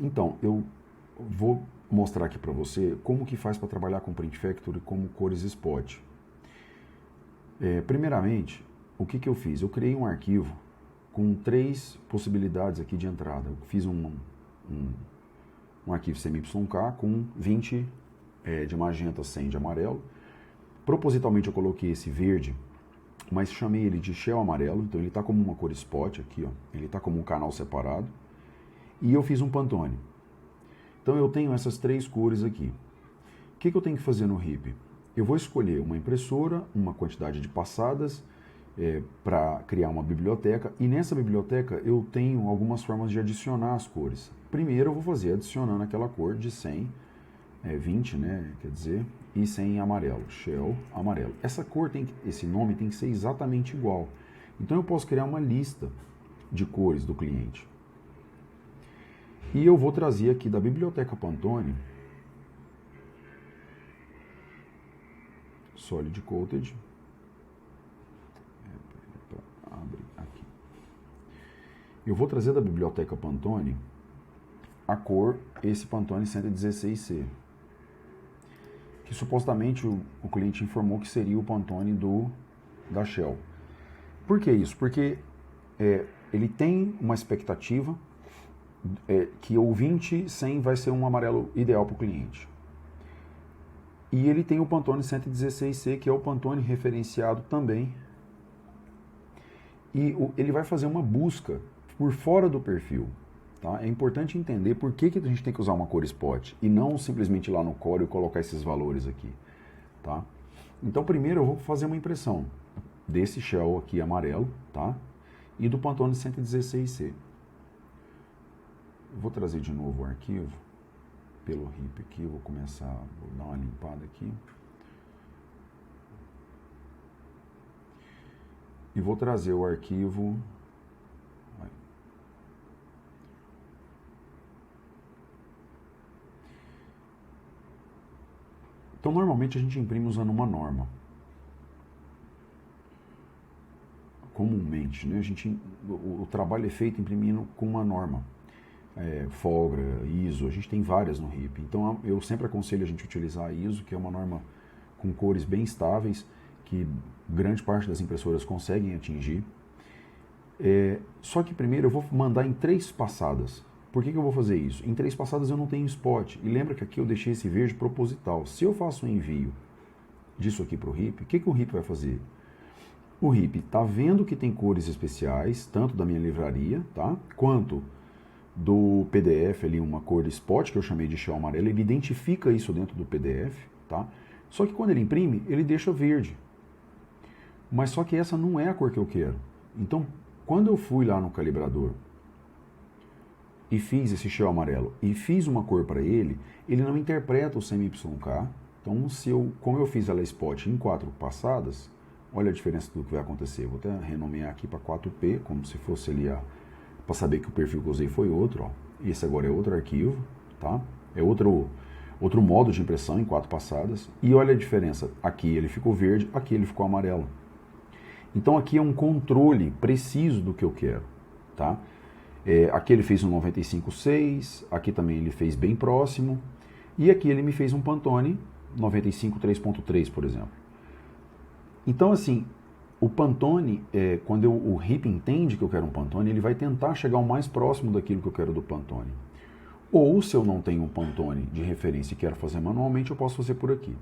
Então, eu vou mostrar aqui para você como que faz para trabalhar com Print Factory como cores spot. Primeiramente, o que eu fiz? Eu criei um arquivo com 3 possibilidades aqui de entrada. Eu fiz um arquivo CMYK com 20 de magenta, 100 de amarelo. Propositalmente eu coloquei esse verde, mas chamei ele de Shell amarelo, então ele está como uma cor spot aqui, ó. Ele está como um canal separado. E eu fiz um Pantone. Então eu tenho essas 3 cores aqui. O que eu tenho que fazer no RIP? Eu vou escolher uma impressora, uma quantidade de passadas, para criar uma biblioteca, e nessa biblioteca eu tenho algumas formas de adicionar as cores. Primeiro eu vou fazer adicionando aquela cor de 100, 20, né, quer dizer, e 100 amarelo, Shell amarelo. Essa cor esse nome tem que ser exatamente igual. Então eu posso criar uma lista de cores do cliente. E eu vou trazer aqui da biblioteca Pantone, Solid Coated, abre aqui. Eu vou trazer da biblioteca Pantone a cor, esse Pantone 116C, que supostamente o cliente informou que seria o Pantone da Shell. Por que isso? Porque ele tem uma expectativa que o 20-100 vai ser um amarelo ideal para o cliente. E ele tem o Pantone 116C, que é o Pantone referenciado também. E ele vai fazer uma busca por fora do perfil. Tá? É importante entender por que a gente tem que usar uma cor spot e não simplesmente ir lá no Core e colocar esses valores aqui. Tá? Então primeiro eu vou fazer uma impressão desse Shell aqui amarelo, tá? E do Pantone 116C. Vou trazer de novo o arquivo pelo RIP aqui, vou dar uma limpada aqui. E vou trazer o arquivo. Então normalmente a gente imprime usando uma norma. Comumente, né? O trabalho é feito imprimindo com uma norma. Folgra, ISO, a gente tem várias no RIP. Então eu sempre aconselho a gente utilizar a ISO, que é uma norma com cores bem estáveis, que grande parte das impressoras conseguem atingir. Só que primeiro eu vou mandar em 3 passadas. Por que eu vou fazer isso? Em 3 passadas eu não tenho spot. E lembra que aqui eu deixei esse verde proposital. Se eu faço um envio disso aqui para o RIP, o que o RIP vai fazer? O RIP está vendo que tem cores especiais, tanto da minha livraria, tá? Quanto do PDF ali, uma cor spot, que eu chamei de Shell amarelo. Ele identifica isso dentro do PDF, tá? Só que quando ele imprime, ele deixa verde. Mas só que essa não é a cor que eu quero. Então, quando eu fui lá no calibrador e fiz esse Shell amarelo e fiz uma cor para ele não interpreta o CMYK. Então, como eu fiz ela spot em 4 passadas, olha a diferença do que vai acontecer. Vou até renomear aqui para 4P, como se fosse ali para saber que o perfil que eu usei foi outro. Ó. Esse agora é outro arquivo, tá? É outro modo de impressão em 4 passadas. E olha a diferença. Aqui ele ficou verde, aqui ele ficou amarelo. Então aqui é um controle preciso do que eu quero, tá? Aqui ele fez um 95.6, aqui também ele fez bem próximo, e aqui ele me fez um Pantone 95 3.3, por exemplo. Então assim, o Pantone, quando o RIP entende que eu quero um Pantone, ele vai tentar chegar o mais próximo daquilo que eu quero do Pantone. Ou se eu não tenho um Pantone de referência e quero fazer manualmente, eu posso fazer por aqui.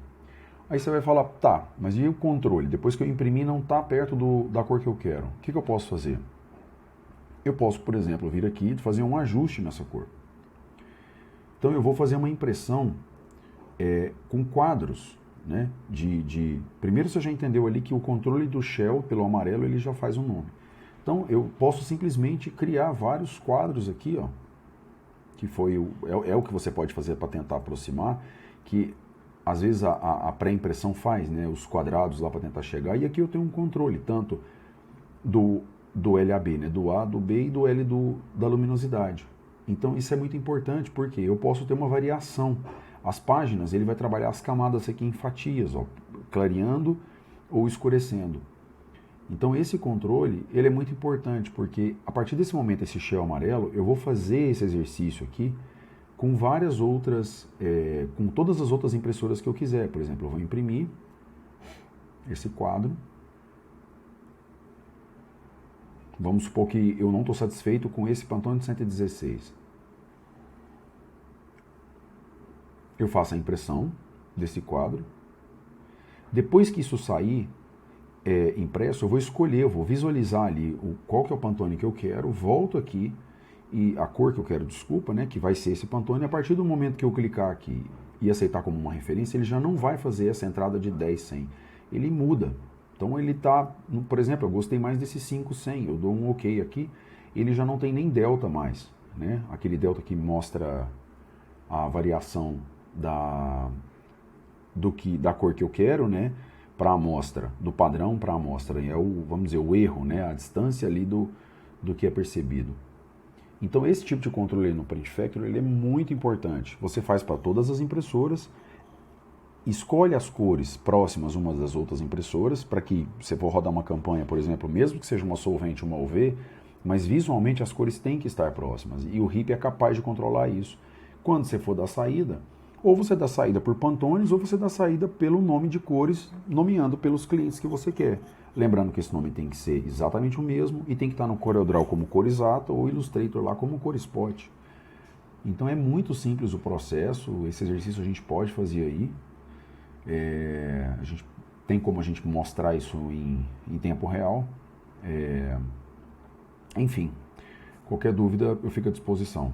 Aí você vai falar, tá, mas e o controle? Depois que eu imprimir não está perto da cor que eu quero. O que eu posso fazer? Eu posso, por exemplo, vir aqui e fazer um ajuste nessa cor. Então eu vou fazer uma impressão com quadros, né? Primeiro você já entendeu ali que o controle do Shell pelo amarelo ele já faz um nome. Então eu posso simplesmente criar vários quadros aqui, ó, que foi o que você pode fazer para tentar aproximar, que às vezes a pré-impressão faz, né, os quadrados lá para tentar chegar, e aqui eu tenho um controle, tanto do LAB, né, do A, do B e do L da luminosidade. Então isso é muito importante, porque eu posso ter uma variação. As páginas, ele vai trabalhar as camadas aqui em fatias, ó, clareando ou escurecendo. Então esse controle, ele é muito importante, porque a partir desse momento, esse shell amarelo, eu vou fazer esse exercício aqui com várias outras, com todas as outras impressoras que eu quiser. Por exemplo, eu vou imprimir esse quadro. Vamos supor que eu não estou satisfeito com esse Pantone de 116. Eu faço a impressão desse quadro. Depois que isso sair impresso, eu vou escolher, eu vou visualizar ali qual que é o Pantone que eu quero, volto aqui, e a cor que eu quero, desculpa, né, que vai ser esse Pantone. A partir do momento que eu clicar aqui e aceitar como uma referência, ele já não vai fazer essa entrada de 10/100. Ele muda. Então ele está, por exemplo, eu gostei mais desse 5/100, eu dou um OK aqui, ele já não tem nem delta mais, né? Aquele delta que mostra a variação da cor que eu quero, né? Para a amostra, do padrão para a amostra, vamos dizer, o erro, né? A distância ali do que é percebido. Então esse tipo de controle no Print Factory, ele é muito importante. Você faz para todas as impressoras, escolhe as cores próximas umas das outras impressoras, para que você for rodar uma campanha, por exemplo, mesmo que seja uma solvente, uma UV, mas visualmente as cores têm que estar próximas, e o RIP é capaz de controlar isso. Quando você for dar saída, ou você dá saída por Pantones, ou você dá saída pelo nome de cores, nomeando pelos clientes que você quer. Lembrando que esse nome tem que ser exatamente o mesmo, e tem que estar no CorelDRAW como cor exata, ou Illustrator lá como cor spot. Então é muito simples o processo, esse exercício a gente pode fazer aí. A gente tem como a gente mostrar isso em tempo real. Enfim, qualquer dúvida eu fico à disposição.